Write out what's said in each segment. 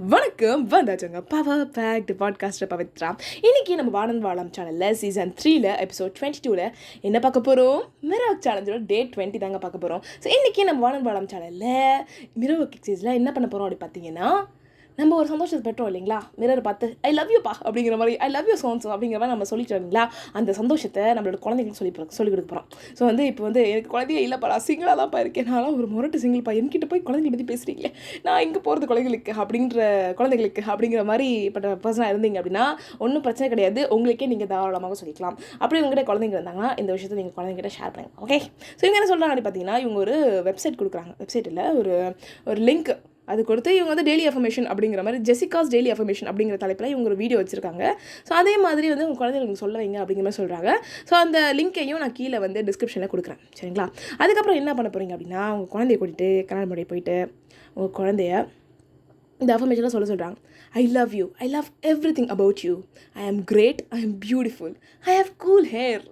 வணக்கம் வந்தாச்சுங்க power packed பாட்காஸ்ட்டை பவித்ரா. இன்றைக்கி நம்ம வானந்த் வாழம் சேனலில் சீசன் 3ல் எபிசோட் 22ல் என்ன பார்க்க போகிறோம்? மிரர் சேலஞ்சோட டே 20 தாங்க பார்க்க போகிறோம். ஸோ இன்றைக்கி நம்ம வானந்த் வாழம் சேனலில் மிரர் எக்ஸசைஸில் என்ன பண்ண போகிறோம் அப்படி பார்த்தீங்கன்னா, நம்ம ஒரு சந்தோஷத்தை பெற்றோம் இல்லைங்களா, மிரர் பார்த்து ஐ லவ் யூப்பா அப்படிங்கிற மாதிரி, ஐ லவ் யூ சோன்ஸோ அப்படிங்கிற மாதிரி நம்ம சொல்லிட்டு இல்லைங்களா, அந்த சந்தோஷத்தை நம்மளோட குழந்தைங்களுக்கு சொல்லிக் கொடுக்க போகிறோம். ஸோ இப்போ எனக்கு குழந்தையே இல்லைப்பா, நான் சிங்கிளாக தான்ப்பா இருக்கேன், நான்லாம் ஒரு முரட்டு சிங்கிள்ப்பா, என்கிட்ட போய் குழந்தைங்களை பற்றி பேசுகிறீங்களே, நான் இங்கே போகிறது குழந்தைங்களுக்கு அப்படிங்கிற மாதிரி பட்ட பர்சனாக இருந்தீங்க அப்படின்னா ஒன்றும் பிரச்சனை கிடையாது. உங்களுக்கே நீங்கள் தாராளமாக சொல்லிக்கலாம். அப்படி உங்கள்கிட்ட குழந்தைங்க இருந்தாங்கன்னா இந்த விஷயத்தை நீங்கள் குழந்தைங்கிட்ட ஷேர் பண்ணுங்க. ஓகே, ஸோ இவங்க என்ன சொல்கிறாங்க அப்படி பார்த்தீங்கன்னா, இவங்க ஒரு வெப்சைட் கொடுக்குறாங்க. வெப்சைட்டில் ஒரு லிங்க் அது கொடுத்து இவங்க டெய்லி அஃபர்மேஷன் அப்படிங்கிற மாதிரி, ஜெசிகாஸ் டெய்லி அஃபர்மேஷன் அப்படிங்கிற தலைப்பில் இவங்க ஒரு வீடியோ வச்சுருக்காங்க. ஸோ அதே மாதிரி உங்கள் குழந்தைங்களுக்கு சொல்ல வைங்க அப்படிங்கிற மாதிரி சொல்கிறாங்க. ஸோ அந்த லிங்க்கையும் நான் கீழே டிஸ்கிரிப்ஷனில் கொடுக்குறேன், சரிங்களா? அதுக்கப்புறம் என்ன பண்ண போகிறீங்க அப்படின்னா, உங்கள் குழந்தைய கூட்டிகிட்டு கல்யாண முறை போயிட்டு உங்கள் குழந்தைய இந்த அஃபர்மேஷனாக சொல்கிறாங்க. I love you, I love everything about you, I am great, I am beautiful, I have cool hair,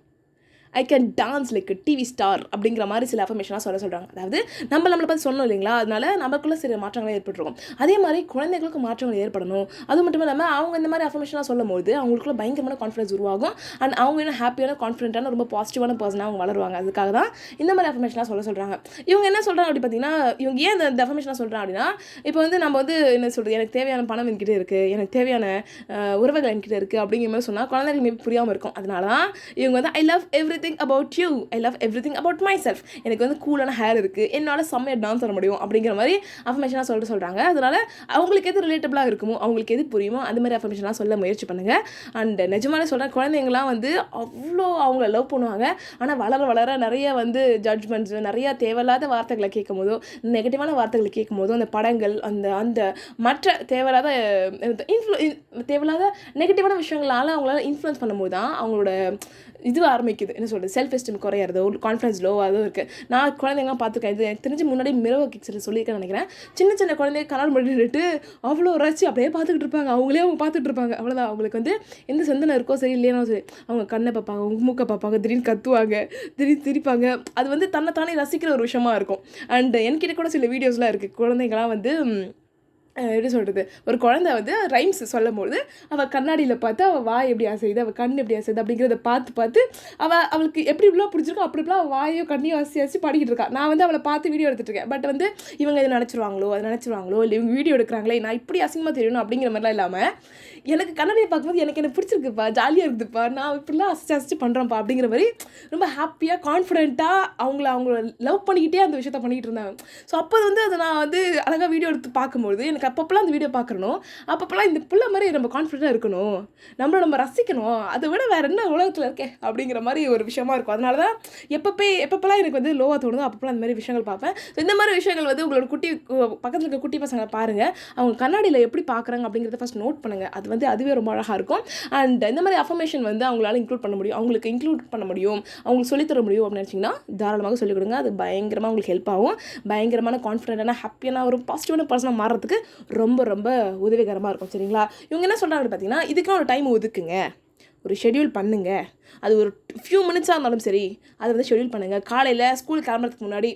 I can dance like TV star அப்படிங்கிற மாதிரி சில அஃபர்மேஷனாக சொல்கிறாங்க. அதாவது நம்மளை பற்றி சொன்னோம் இல்லைங்களா, அதனால நமக்குள்ளே சில மாற்றங்கள் ஏற்பட்டுருக்கும். அதே மாதிரி குழந்தைகளுக்கு மாற்றங்கள் ஏற்படணும். அது மட்டும் இல்லாமல் அவங்க இந்த மாதிரி அஃபர்மேஷனாக சொல்லும் போது அவங்களுக்குள்ள பயங்கரமான கான்ஃபிடன்ஸ் உருவாகும். அண்ட் அவங்க இன்னும் ஹாப்பியான, கான்ஃபிடென்ட்டான, ரொம்ப பாசிட்டிவான பர்சனாக அவங்க வளருவாங்க. அதுக்காக தான் இந்த மாதிரி அஃபர்மேஷனாக சொல்கிறாங்க. இவங்க என்ன சொல்கிறாங்க அப்படி பார்த்தீங்கன்னா, இவங்க ஏன் இந்த அஃபர்மேஷனாக சொல்கிறாங்க அப்படின்னா, இப்போ நம்ம என்ன சொல்கிறது, எனக்கு தேவையான பணம் என்கிட்ட இருக்குது, எனக்கு தேவையான உறவுகள் என்கிட்ட இருக்குது அப்படிங்கிற மாதிரி சொன்னால் குழந்தைகளுக்கு மேபி புரியாமல் இருக்கும். அதனால தான் இவங்க I love everything about you, I love everything about my self, எனக்கு கூலான ஹேர் இருக்குது, என்னால் செம்மையாக டான்ஸ் ஆட முடியும் அப்படிங்கிற மாதிரி அஃபர்மேஷனாக சொல்கிறாங்க. அதனால் அவங்களுக்கு எது ரிலேட்டபிளாக இருக்குமோ, அவங்களுக்கு எது புரியுமோ அந்த மாதிரி அஃபர்மேஷனாக சொல்ல முயற்சி பண்ணுங்கள். அண்ட் நிஜமான சொல்கிறேன், குழந்தைங்களாம் அவ்வளோ அவங்கள லவ் பண்ணுவாங்க. ஆனால் வளர நிறைய ஜட்ஜ்மெண்ட்ஸ், நிறைய தேவையில்லாத வார்த்தைகளை கேட்கும் போதோ, நெகட்டிவான வார்த்தைகளை கேட்கும் போதோ, அந்த படங்கள், அந்த மற்ற தேவையில்லாத நெகட்டிவான விஷயங்களால் அவங்களால இன்ஃப்ளூயன்ஸ் பண்ணும்போது தான் அவங்களோட இது ஆரம்பிக்குது. என்ன சொல்கிறது, செல்ஃப் எஸ்டீம் குறையிறதோ, கான்ஃபிடன்ஸ் லோவாக இருக்குது. நான் குழந்தைங்களாம் பார்த்துருக்கேன். இது எனக்கு தெரிஞ்சு முன்னாடி மிரர் கிக்ஸில் சொல்லியிருக்கேன்னு நினைக்கிறேன். சின்ன குழந்தைங்க கண்ணாடி பண்ணிட்டு அவ்வளோ ரசி அப்படியே பார்த்துக்கிட்டு இருப்பாங்க. அவங்க பார்த்துட்டு இருப்பாங்க. அவ்வளோதான். அவங்களுக்கு எந்த சிந்தனை இருக்கோ சரி இல்லையா சரி, அவங்க கண்ணை பார்ப்பாங்க, அவங்க மூக்கை பார்ப்பாங்க, திடீர்னு கத்துவாங்க, திடீர்னு சிரிப்பாங்க. அது தன்னைத்தானே ரசிக்கிற ஒரு விஷயமா இருக்கும். அண்ட் என்கிட்ட கூட சில வீடியோஸ்லாம் இருக்குது. குழந்தைங்களாம் எப்படி சொல்கிறது, ஒரு குழந்தை ரைம்ஸ் சொல்லும்போது அவள் கண்ணாடியில் பார்த்து அவள் வாய் எப்படி அசையுது, அவள் கண் எப்படி அசையுது அப்படிங்கிறத பார்த்து அவளுக்கு எப்படி இப்படிலாம் பிடிச்சிருக்கோ அப்படிலாம் அவள் வாயோ கண்ணையும் அசி பாடிக்கிட்டு இருக்கா. நான் அவளை பார்த்து வீடியோ எடுத்துகிட்டு இருக்கேன். பட் இவங்க இதை நினச்சிருவாங்களோ இல்லை இவங்க வீடியோ எடுக்கிறாங்களே, நான் இப்படி அசிங்கமாக தெரியணும் அப்படிங்கிற மாதிரிலாம் இல்லாமல், எனக்கு கண்ணாடியை பார்க்கும்போது எனக்கு பிடிச்சிருக்குப்பா, ஜாலியாக இருக்குதுப்பா, நான் இப்படிலாம் அசிச்சு பண்ணுறேன்ப்பா அப்படிங்கிற மாதிரி ரொம்ப ஹாப்பியாக, கான்ஃபிடென்ட்டாக அவங்கள லவ் பண்ணிக்கிட்டே அந்த விஷயத்த பண்ணிக்கிட்டு இருந்தாங்க. ஸோ அப்போ அதை நான் அழகாக வீடியோ எடுத்து பார்க்கும்போது எனக்கு அப்பப்போலாம் அந்த வீடியோ பார்க்கணும், அப்பப்போலாம் இந்த பிள்ளை மாதிரி நம்ம கான்ஃபிடென்ட்டாக இருக்கணும், நம்ம ரசிக்கணும், அதை விட வேறு என்ன உலகத்தில் இருக்கேன் அப்படிங்கிற மாதிரி ஒரு விஷயமா இருக்கும். அதனால தான் எப்பப்போலாம் எனக்கு லோவாக தோணுதோ அப்பப்போலாம் அந்த மாதிரி விஷயங்கள் பார்ப்பேன். ஸோ இந்த மாதிரி விஷயங்கள் உங்களோட பக்கத்தில் இருக்க குட்டி பசங்களை பாருங்கள், அவங்க கண்ணாடியில் எப்படி பார்க்குறாங்க அப்படிங்கிறத ஃபஸ்ட் நோட் பண்ணுங்கள். அதுவே ரொம்ப அழகாக இருக்கும். அண்ட் இந்த மாதிரி அஃபர்மேஷன் அவங்களால இன்க்ளூட் பண்ண முடியும், அவங்களுக்கு சொல்லித்தர முடியும் அப்படின்னு நினச்சிங்கன்னா தாராளமாக சொல்லிக் கொடுங்க. அது பயங்கரமாக உங்களுக்கு ஹெல்ப் ஆகும். பயங்கரமான கான்ஃபிடென்ட்டான, ஹாப்பியான, ஒரு பாசிட்டிவான பர்சனாக மாறுறதுக்கு ரொம்ப ரொம்ப உதவிகரமாக இருக்கும், சரிங்களா? இவங்க என்ன சொல்கிறாங்கன்னு பார்த்தீங்கன்னா, இதுக்கெல்லாம் ஒரு டைம் ஒதுக்குங்க, ஒரு ஷெட்யூல் பண்ணுங்க. அது ஒரு ஃபியூ மினிட்ஸாக இருந்தாலும் சரி, அதை ஷெட்யூல் பண்ணுங்கள். காலையில் ஸ்கூல் கிளம்புறதுக்கு முன்னாடி,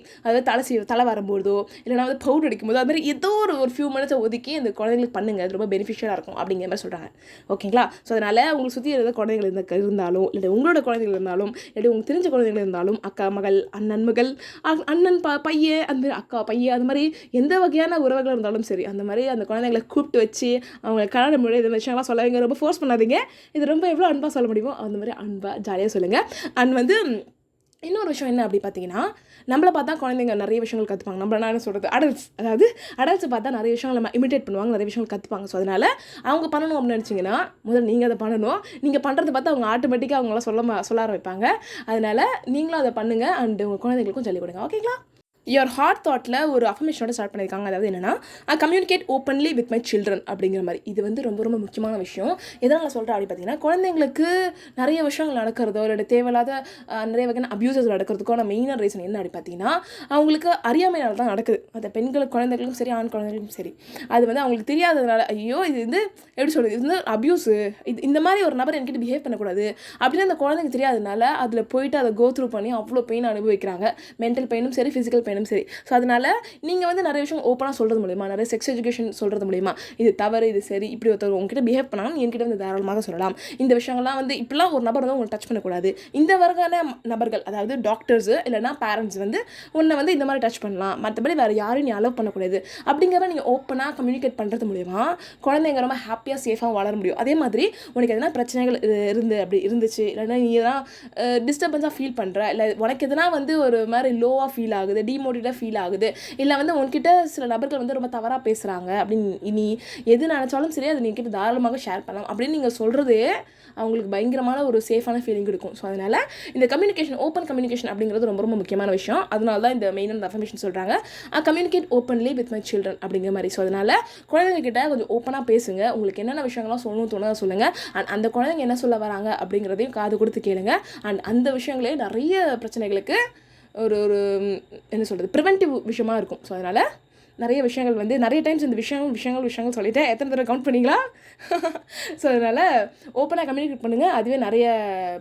தலை வரும்போதோ இல்லைனா பவுடர் அடிக்கும்போதோ, அது மாதிரி ஏதோ ஒரு ஃபியூ மினிட்ஸை ஒதுக்கி அந்த குழந்தைங்களுக்கு பண்ணுங்கள். அது ரொம்ப பெனிஃபிஷியலாக இருக்கும் அப்படிங்கிற மாதிரி சொல்கிறாங்க. ஓகேங்களா? ஸோ அதனால் உங்களுக்கு சுற்றி ஏதாவது குழந்தைகள் இருந்தாலும், இல்லை உங்களோட குழந்தைகள் இருந்தாலும், இல்லை உங்களுக்கு தெரிஞ்ச குழந்தைகள் இருந்தாலும், அக்கா மகள், அண்ணன் மகள், அண்ணன் பையன், அந்த மாதிரி அக்கா பையன், அது மாதிரி எந்த வகையான உறவுகள் இருந்தாலும் சரி, அந்த மாதிரி அந்த குழந்தைங்களை கூப்பிட்டு வச்சு அவங்க கல்யாண முறை இந்த விஷயம்லாம் சொல்லாதீங்க. ரொம்ப ஃபோர்ஸ் பண்ணாதீங்க. இது ரொம்ப எவ்வளோ அன்பாக சொல்ல முடியுமோ அந்த மாதிரி அன்பாக ஜாலியாக சொல்லுங்கள். அண்ட் இன்னொரு விஷயம் என்ன அப்படி பார்த்தீங்கன்னா, நம்மளை பார்த்தா குழந்தைங்க நிறைய விஷயங்கள் கற்றுப்பாங்க. நம்ம என்ன சொல்கிறது, அடல்ட்ஸை பார்த்தா நிறைய விஷயங்கள் நம்ம இமிட்டேட் பண்ணுவாங்க, நிறைய விஷயங்கள் கற்றுப்பாங்க. ஸோ அதனால் அவங்க பண்ணணும் அப்படின்னு நினச்சிங்கன்னா முதல்ல நீங்கள் அதை பண்ணணும். நீங்கள் பண்ணுறதை பார்த்து அவங்க ஆட்டோமேட்டிக்காக அவங்களாம் சொல்ல ஆரம்பிப்பாங்க. அதனால் நீங்களும் அதை பண்ணுங்கள். அண்ட் உங்கள் குழந்தைங்களுக்கும் சொல்லிக் கொடுங்க. ஓகேங்களா? யுவர் ஹார்ட் தாட்டில் ஒரு அஃபர்மேஷனோட ஸ்டார்ட் பண்ணியிருக்காங்க. அதாவது என்னென்னா, I communicate openly with my children அப்படிங்கிற மாதிரி. இது ரொம்ப ரொம்ப முக்கியமான விஷயம். எதனால் நான் சொல்கிறேன் அப்படி பார்த்தீங்கன்னா, குழந்தைங்களுக்கு நிறைய விஷயங்கள் நடக்கிறதோ இல்லை தேவையில்லாத நிறைய வகையான அப்யூசஸ் நடக்கிறதுக்கான மெயினான ரீசன் என்ன அப்படி பார்த்தீங்கன்னா, அவங்களுக்கு அறியாமையால் தான் நடக்குது. அந்த குழந்தைகளுக்கும் சரி, ஆண் குழந்தைகளுக்கும் சரி, அது அவங்களுக்கு தெரியாததுனால, ஐயோ இது எப்படி சொல்கிறது, இது அப்யூஸு, இந்த மாதிரி ஒரு நபர் என்கிட்ட பிஹேவ் பண்ணக்கூடாது அப்படின்னு அந்த குழந்தைங்க தெரியாததுனால அதில் போயிட்டு அதை கோ த்ரூ பண்ணி அவ்வளோ பெயின் அனுபவிக்கிறாங்க. மென்டல் பெயினும் சரி, ஃபிசிக்கல் பெயின் பையனும் சரி. ஸோ அதனால் நீங்கள் வந்து நிறைய விஷயம் ஓப்பனாக சொல்கிறது மூலிமா, நிறைய செக்ஸ் எஜுகேஷன் சொல்கிறது மூலிமா, இது தவறு, இது சரி, இப்படி ஒருத்தர் உங்ககிட்ட பிஹேவ் பண்ணாலும் என்கிட்ட வந்து தாராளமாக சொல்லலாம். இந்த விஷயங்கள்லாம் வந்து இப்படிலாம் ஒரு நபர் வந்து உங்களை டச் பண்ணக்கூடாது. இந்த வகையான நபர்கள், அதாவது டாக்டர்ஸு இல்லைனா பேரண்ட்ஸ் வந்து உன்னை வந்து இந்த மாதிரி டச் பண்ணலாம், மற்றபடி வேறு யாரையும் நீ அலோவ் பண்ணக்கூடாது அப்படிங்கிறத நீங்கள் ஓப்பனாக கம்யூனிகேட் பண்ணுறது மூலிமா குழந்தைங்க ரொம்ப ஹாப்பியாக சேஃபாக வளர முடியும். அதே மாதிரி உனக்கு எதனா பிரச்சனைகள் இருந்துச்சு, இல்லைன்னா நீ எதனா டிஸ்டர்பன்ஸாக ஃபீல் பண்ணுற, இல்லை உனக்கு எதனா வந்து ஒரு மாதிரி லோவாக ஃபீல் ஆகுது, டிமோட்டிவேட்டாக ஃபீல் ஆகுது, இல்லை வந்து உன்கிட்ட சில நபர்கள் வந்து ரொம்ப தவறாக பேசுகிறாங்க அப்படின்னு நீ எது நினச்சாலும் சரி, அது நீங்கிட்ட தாராளமாக ஷேர் பண்ணலாம் அப்படின்னு நீங்கள் சொல்கிறதே அவங்களுக்கு பயங்கரமான ஒரு சேஃபான ஃபீலிங் இருக்கும். ஸோ அதனால் இந்த கம்யூனிகேஷன், ஓப்பன் கம்யூனிகேஷன் அப்படிங்கிறது ரொம்ப ரொம்ப முக்கியமான விஷயம். அதனால தான் இந்த மெயினான அஃபர்மேஷன் சொல்கிறாங்க, communicate openly with my children அப்படிங்கிற மாதிரி. ஸோ அதனால் குழந்தைங்கக்கிட்ட கொஞ்சம் ஓப்பனாக பேசுங்க. உங்களுக்கு என்னென்ன விஷயங்கள்லாம் சொல்லணும் தோணுதோ சொல்லுங்கள். அண்ட் அந்த குழந்தைங்க என்ன சொல்ல வராங்க அப்படிங்கிறதையும் காது கொடுத்து கேளுங்க. அண்ட் அந்த விஷயங்களே நிறைய பிரச்சனைகளுக்கு ஒரு என்ன சொல்கிறது, ப்ரிவென்டிவ் விஷயமா இருக்கும். ஸோ அதனால் நிறைய விஷயங்கள் வந்து நிறைய டைம்ஸ் இந்த விஷயங்கள் சொல்லிவிட்டேன். எத்தனை தடவை கவுண்ட் பண்ணிங்களா? ஸோ அதனால் ஓப்பனாக கம்யூனிகேட் பண்ணுங்கள். அதுவே நிறைய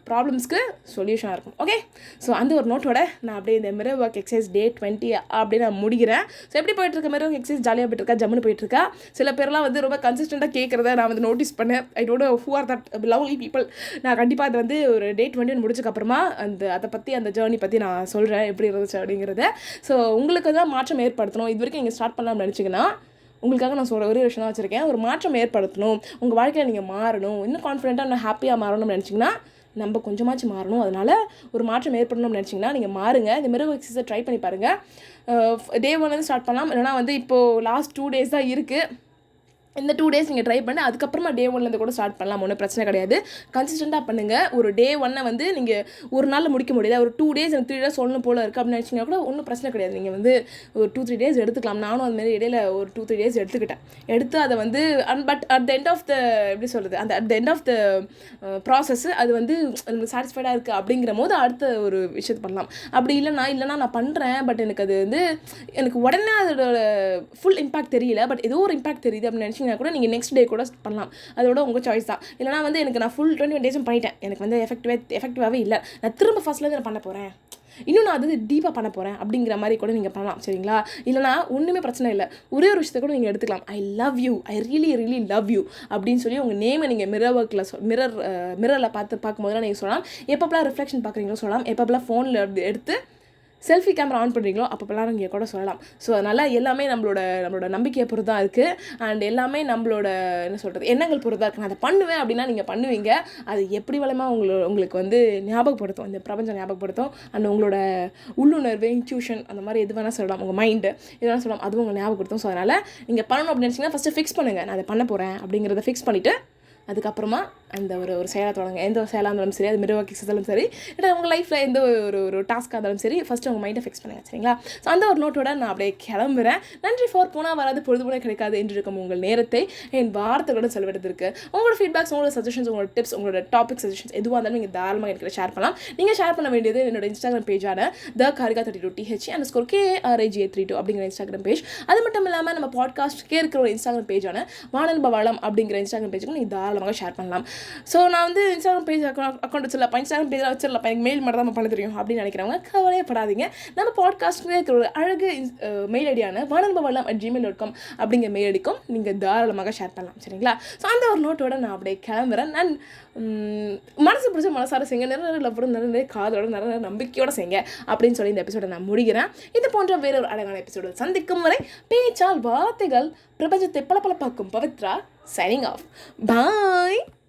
ப்ராப்ளம்ஸ்க்கு சொல்யூஷனாக இருக்கும். ஓகே, ஸோ அந்த ஒரு நோட்டோட நான் அப்படியே இந்த மிரர் ஒர்க் எக்ஸசைஸ் டே 20 அப்படியே நான் முடிக்கிறேன். ஸோ எப்படி போயிட்டுருக்க மிரர் ஒர்க் எக்ஸசைஸ்? ஜாலியாக போயிட்டுருக்கா, ஜம்முன்னு போயிட்டுருக்கா. சில பேர்லாம் வந்து ரொம்ப கன்சிஸ்டண்ட்டாக கேட்குறத நான் வந்து நோட்டீஸ் பண்ணேன். I don't know who are that lovely people. நான் கண்டிப்பாக அது வந்து ஒரு டே 20 முடிச்சதுக்கப்புறமா அதை பற்றி, அந்த ஜேர்னி பற்றி நான் சொல்கிறேன் எப்படி இருந்துச்சு அப்படிங்கிறத. ஸோ உங்களுக்கு தான் மாற்றம் ஏற்படுத்தணும். இது வரைக்கும் நீங்கள் ஸ்டார்ட் பண்ணலாம்னு நினச்சிங்கன்னா உங்களுக்காக நான் சொல்கிற ஒரே விஷயம் தான் வச்சுருக்கேன். ஒரு மாற்றம் ஏற்படுத்தணும், உங்கள் வாழ்க்கையில் நீங்கள் மாறணும், இன்னும் கான்ஃபிடென்ட்டாக இன்னும் ஹாப்பியாக மாறணும்னு நினச்சிங்கன்னா நம்ம கொஞ்சமாச்சும் மாறணும். அதனால் ஒரு மாற்றம் ஏற்படணும்னு நினச்சிங்கன்னா நீங்கள் மாறுங்க. இந்த மிரர் எக்ஸசைஸை ட்ரை பண்ணி பாருங்கள். டே 1 ஸ்டார்ட் பண்ணலாம். இல்லைனா வந்து இப்போது லாஸ்ட் 2 days தான் இருக்குது. இந்த 2 days நீங்கள் ட்ரை பண்ணி அதுக்கப்புறமா டே 1 கூட ஸ்டார்ட் பண்ணலாம். ஒன்றும் பிரச்சனை கிடையாது. கன்சிஸ்டண்ட்டாக பண்ணுங்கள். ஒரு டே 1 வந்து நீங்கள் ஒரு நாளில் முடிக்க முடியல, ஒரு 2 days எனக்கு 3 days சொல்லணும் போல் இருக்குது அப்படின்னு நினச்சிங்கன்னா கூட ஒன்றும் பிரச்சனை கிடையாது. நீங்கள் வந்து ஒரு 2-3 days எடுத்துக்கலாம். நானும் அதுமாரி இடையில ஒரு 2-3 days எடுத்து அதை வந்து but at the end of the எப்படி சொல்கிறது, அந்த at the end of the process அது வந்து நமக்கு சாட்டிஸ்ஃபைடாக இருக்குது அப்படிங்கிற போது அடுத்த ஒரு விஷயத்தை பண்ணலாம். அப்படி இல்லைனா நான் பண்ணுறேன் பட் எனக்கு அது வந்து எனக்கு உடனே அதோட ஃபுல் இம்பாக்ட் தெரியல, பட் ஏதோ ஒரு இம்பாக்ட் தெரியுது அப்படின்னு நினச்சி கூட நீங்கள் நெக்ஸ்ட் டே கூட பண்ணலாம். அதோட உங்கள் சாய்ஸ் தான். இல்லைனா வந்து எனக்கு நான் ஃபுல் 21 days பண்ணிட்டேன், எனக்கு வந்து எஃபெக்டிவாகவே இல்லை, நான் திரும்ப ஃபர்ஸ்ட்லேருந்து நான் பண்ண போகிறேன், இன்னும் நான் அது டீப்பாக பண்ண போகிறேன் அப்படிங்கிற மாதிரி கூட நீங்கள் பண்ணலாம். சரிங்களா? இல்லைனா ஒன்றுமே பிரச்சனை இல்லை, ஒரே ஒரு விஷயத்தை கூட நீங்கள் எடுத்துக்கலாம். ஐ love you, I really love you அப்படின்னு சொல்லி உங்கள் நேமை நீங்கள் மிரரில் பார்க்கும்போதுலாம் நீங்கள் சொல்லலாம். எப்பப்பெல்லாம் ரிஃப்ளெக்ஷன் பார்க்குறீங்களோ சொல்லலாம். எப்பப்பெல்லாம் ஃபோனில் எடுத்து செல்ஃபி கேமரா ஆன் பண்ணுறீங்களோ அப்போலாம் நீங்கள் கூட சொல்லலாம். ஸோ அதனால் எல்லாமே நம்மளோட நம்பிக்கையை பொறுத்து தான் இருக்குது. அண்ட் எல்லாமே நம்மளோட என்ன சொல்கிறது, எண்ணங்கள் பொறுத்து தான் இருக்குது. நான் அதை பண்ணுவேன் அப்படின்னா நீங்கள் பண்ணுவீங்க. அது எப்படி வளமாக உங்களுக்கு வந்து ஞாபகப்படுத்தும், இந்த பிரபஞ்சம் ஞாபகப்படுத்தும். அண்ட் உங்களோட உள்ளுணர்வு, இன்ட்யூஷன், அந்த மாதிரி எது வேணால் சொல்லலாம், உங்கள் மைண்டு எது வேணால் சொல்லலாம், அதுவும் உங்களை ஞாபகப்படுத்தும். ஸோ அதனால் நீங்கள் பண்ணணும் அப்படின்னு நினச்சிங்கன்னா ஃபஸ்ட்டு ஃபிக்ஸ் பண்ணுங்கள். நான் அதை பண்ண போகிறேன் அப்படிங்கிறத ஃபிக்ஸ் பண்ணிவிட்டு அதுக்கப்புறமா அந்த ஒரு செயலை தொடங்க. எந்த ஒரு செயலாக இருந்தாலும் சரி, அது மிரர் ஒர்க் எக்ஸசைஸாலும் சரி, இல்லை உங்கள் லைஃப்பில் எந்த ஒரு டாஸ்க்காக இருந்தாலும் சரி, ஃபஸ்ட்டு உங்கள் மைண்டை ஃபிக்ஸ் பண்ணுங்கள். சரிங்களா? ஸோ அந்த ஒரு நோட்டோட நான் அப்படியே கிளம்புறேன். நன்றி ஃபார் போனால் வராது பொழுதுபோன கிடைக்காது என்று இருக்கும் உங்கள் நேரத்தை என் வார்த்தைகளுடன் செலவிடுறதுக்கு. உங்களோட ஃபீட்பேக்ஸ், உங்களோட சஜஷன்ஸ், உங்களோட டிப்ஸ், உங்களோட டாபிக் சஜஷன்ஸ் எதுவாக இருந்தாலும் நீங்கள் தாராளமாக எனக்கு ஷேர் பண்ணலாம். நீங்கள் ஷேர் பண்ண வேண்டியது என்னோட இன்ஸ்டாகிராம் பேஜான thekarika32th_KRIGA32 அப்படிங்கிற இன்ஸ்டாகிராம் பேஜ். அது மட்டும் இல்லாமல் நம்ம பாட்காஸ்ட்கே இருக்கிற ஒரு இன்ஸ்டாகிராம் பேஜான வானன்பவளம் அப்படிங்கிற இன்ஸ்டாகிராம் பேஜுக்கும் நீங்கள் தாராளமாக ஷேர் பண்ணலாம். ஸோ நான் வந்து இன்ஸ்டாகிராம் பேஜ் அக்கௌண்ட் வச்சிடலாம், இன்ஸ்டாகிராம் பேஜில் வச்சிடலாம், எனக்கு மெயில் மட்டும் தான் பண்ண தெரியும் அப்படின்னு நினைக்கிறவங்க கவலையப்படாதீங்க. நம்ம பாட்காஸ்ட்லேயே இருக்கிற ஒரு அழகு மெயில் ஐடியான vaananbavalam@gmail.com அப்படிங்கிற மெயில் ஐடிக்கும் நீங்கள் தாராளமாக ஷேர் பண்ணலாம். சரிங்களா? ஸோ அந்த ஒரு நோட்டோட நான் அப்படியே கிளம்புறேன். நான் மனசு பிடிச்ச மனசார செய்யுங்க, நிறைய லவ்வோட, நிறைய காதோட, நிறைய நம்பிக்கையோடு செய்யுங்க அப்படின்னு சொல்லி இந்த எபிசோடை நான் முடிக்கிறேன். இது போன்ற வேற ஒரு அழகான எபிசோடு சந்திக்கும் வரை பேச்சால் வார்த்தைகள் பிரபஞ்சத்தை பளபளப்பாக்கும் பவித்ரா signing off. Bye.